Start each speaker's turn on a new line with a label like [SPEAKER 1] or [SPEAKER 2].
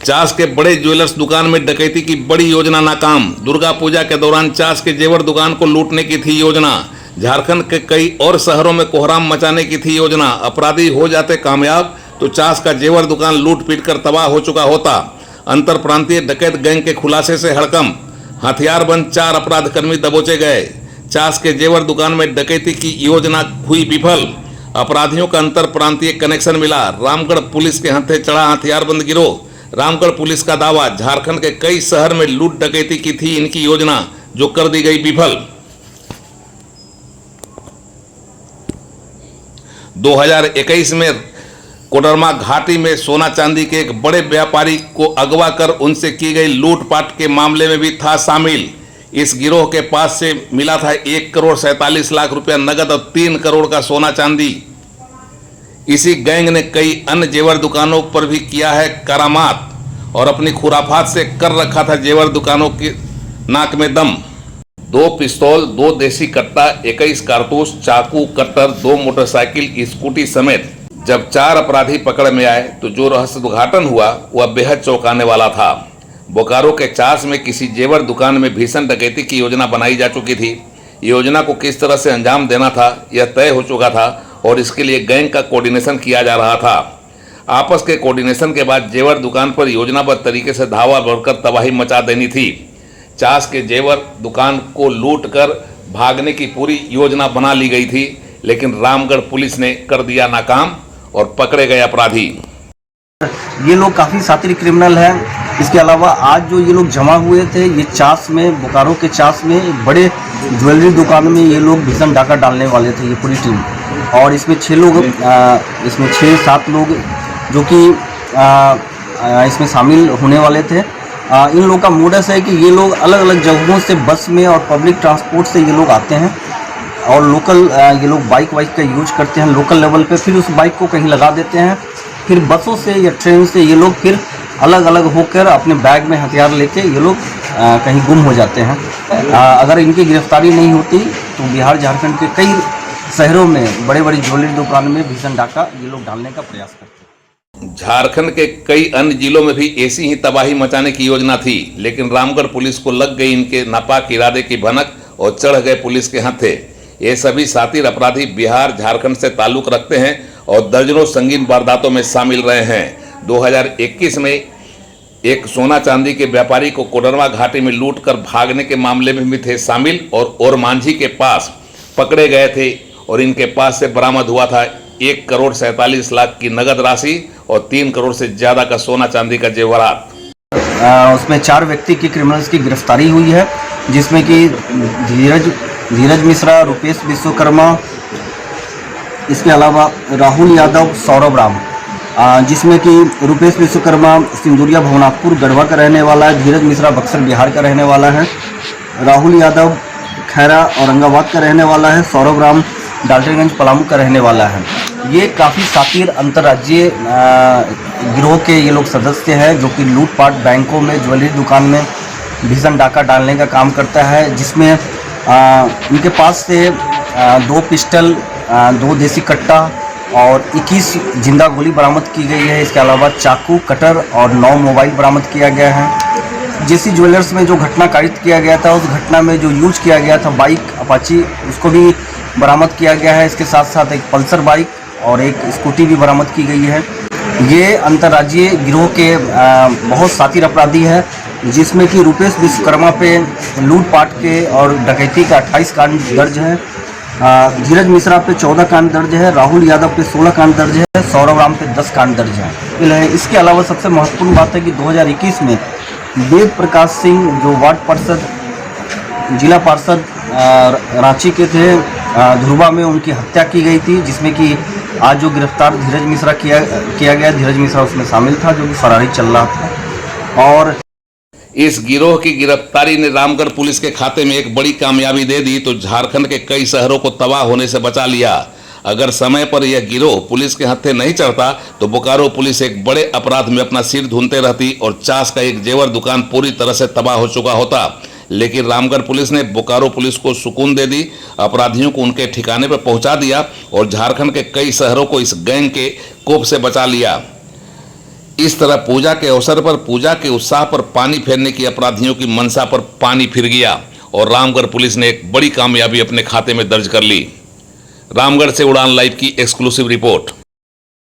[SPEAKER 1] चास के बड़े ज्वेलर्स दुकान में डकैती की बड़ी योजना नाकाम। दुर्गा पूजा के दौरान चास के जेवर दुकान को लूटने की थी योजना। झारखंड के कई और शहरों में कोहराम मचाने की थी योजना। अपराधी हो जाते कामयाब तो चास का जेवर दुकान लूट पीट कर तबाह हो चुका होता। अंतर प्रांतीय डकैत गैंग के खुलासे से हड़कंप। हथियारबंद 4 अपराधकर्मी दबोचे गए। चास के जेवर दुकान में डकैती की योजना हुई विफल। अपराधियों का अंतर प्रांतीय कनेक्शन मिला। रामगढ़ पुलिस के हाथे चढ़ा हथियारबंद गिरोह। रामगढ़ पुलिस का दावा, झारखंड के कई शहर में लूट डकैती की थी इनकी योजना, जो कर दी गई विफल। 2021 में कोडरमा घाटी में सोना चांदी के एक बड़े व्यापारी को अगवा कर उनसे की गई लूटपाट के मामले में भी था शामिल। इस गिरोह के पास से मिला था 1 करोड़ 47 लाख रुपया नगद और 3 करोड़ का सोना चांदी। इसी गैंग ने कई अन्य जेवर दुकानों पर भी किया है करामात और अपनी खुराफात से कर रखा था जेवर दुकानों की नाक में दम। 2 पिस्तौल, 2 देसी कट्टा, 21 कारतूस, चाकू, कट्टर, 2 मोटरसाइकिल, स्कूटी समेत जब 4 अपराधी पकड़ में आए तो जो रहस्य उद्घाटन हुआ वह बेहद चौंकाने वाला था। बोकारो के चास में किसी जेवर दुकान में भीषण डकैती की योजना बनाई जा चुकी थी। योजना को किस तरह से अंजाम देना था यह तय हो चुका था और इसके लिए गैंग का कोऑर्डिनेशन किया जा रहा था। आपस के कोऑर्डिनेशन के बाद जेवर दुकान पर योजनाबद्ध तरीके से धावा बढ़कर तबाही मचा देनी थी। चास के जेवर दुकान को लूट कर भागने की पूरी योजना बना ली गई थी, लेकिन रामगढ़ पुलिस ने कर दिया नाकाम और पकड़े गए अपराधी।
[SPEAKER 2] ये लोग काफ़ी सातिर क्रिमिनल हैं। इसके अलावा आज जो ये लोग जमा हुए थे, ये चास में, बोकारो के चास में एक बड़े ज्वेलरी दुकान में ये लोग भीषण डाका डालने वाले थे, ये पूरी टीम। और इसमें 6 लोग, इसमें 6-7 लोग जो कि इसमें शामिल होने वाले थे। इन लोगों का मोडस है कि ये लोग अलग अलग जगहों से बस में और पब्लिक ट्रांसपोर्ट से ये लोग आते हैं और लोकल ये लोग बाइक का यूज करते हैं लोकल लेवल पे, फिर उस बाइक को कहीं लगा देते हैं, फिर बसों से या ट्रेन से ये लोग फिर अलग अलग होकर अपने बैग में हथियार लेके ये लोग कहीं गुम हो जाते हैं। अगर इनकी गिरफ्तारी नहीं होती तो बिहार झारखंड के कई शहरों में बड़े बड़ी ज्वेलरी दुकान में भीषण डाका ये लोग डालने का प्रयास करते हैं।
[SPEAKER 1] झारखंड के कई अन्य जिलों में भी ऐसी ही तबाही मचाने की योजना थी, लेकिन रामगढ़ पुलिस को लग गई इनके नापाक इरादे की भनक और चढ़ गए पुलिस के हाथे। ये सभी सातिर अपराधी बिहार झारखंड से ताल्लुक रखते हैं और दर्जनों संगीन वारदातों में शामिल रहे हैं। 2021 में एक सोना चांदी के व्यापारी को कोडरमा घाटी में लूट कर भागने के मामले में भी थे शामिल और मांझी के पास पकड़े गए थे और इनके पास से बरामद हुआ था 1 करोड़ 47 लाख की नगद राशि और 3 करोड़ से ज़्यादा का सोना चांदी का जेवरात।
[SPEAKER 2] उसमें 4 व्यक्ति की क्रिमिनल्स की गिरफ्तारी हुई है, जिसमें कि धीरज मिश्रा, रुपेश विश्वकर्मा, इसके अलावा राहुल यादव, सौरभ राम, जिसमें कि रुपेश विश्वकर्मा सिंदूरिया भवनाथपुर गढ़वा का रहने वाला है, धीरज मिश्रा बक्सर बिहार का रहने वाला है, राहुल यादव खैरा औरंगाबाद का रहने वाला है, सौरभ राम डाल्टनगंज पलामू का रहने वाला है। ये काफ़ी सातिर अंतर्राज्यीय गिरोह के ये लोग सदस्य हैं, जो कि लूटपाट बैंकों में, ज्वेलरी दुकान में भीषण डाका डालने का काम करता है, जिसमें इनके पास से 2 पिस्टल, 2 देसी कट्टा और 21 जिंदा गोली बरामद की गई है। इसके अलावा चाकू, कटर और 9 मोबाइल बरामद किया गया है। जेसी ज्वेलर्स में जो घटना कारित किया गया था, उस घटना में जो यूज किया गया था बाइक अपाची, उसको भी बरामद किया गया है। इसके साथ साथ एक पल्सर बाइक और एक स्कूटी भी बरामद की गई है। ये अंतर्राज्यीय गिरोह के बहुत सातिर अपराधी है, जिसमें कि रुपेश विश्वकर्मा पे लूटपाट के और डकैती का 28 कांड दर्ज है, धीरज मिश्रा पे 14 कांड दर्ज है, राहुल यादव पे 16 कांड दर्ज है, सौरभ राम पे 10 कांड दर्ज है। इसके अलावा सबसे महत्वपूर्ण बात है कि 2021 में वेद प्रकाश सिंह, जो वार्ड पार्षद, जिला पार्षद रांची के थे, ध्रुवा में उनकी हत्या की गई थी, जिसमें कि आज जो गिरफ्तार धीरज मिश्रा किया गया, धीरज मिश्रा उसमें शामिल था, जो कि फरारी चल रहा था। और
[SPEAKER 1] इस गिरोह की गिरफ्तारी ने रामगढ़ पुलिस के खाते में एक बड़ी कामयाबी दे दी तो झारखंड के कई शहरों को तबाह होने से बचा लिया। अगर समय पर यह गिरोह पुलिस के हाथे नहीं चढ़ता तो बोकारो पुलिस एक बड़े अपराध में अपना सिर ढूंढते रहती और चास का एक जेवर दुकान पूरी तरह से तबाह हो चुका होता। लेकिन रामगढ़ पुलिस ने बोकारो पुलिस को सुकून दे दी, अपराधियों को उनके ठिकाने पर पहुंचा दिया और झारखंड के कई शहरों को इस गैंग के कोप से बचा लिया। इस तरह पूजा के अवसर पर, पूजा के उत्साह पर पानी फेरने की अपराधियों की मंशा पर पानी फिर गया और रामगढ़ पुलिस ने एक बड़ी कामयाबी अपने खाते में दर्ज कर ली। रामगढ़ से उड़ान लाइव की एक्सक्लूसिव रिपोर्ट।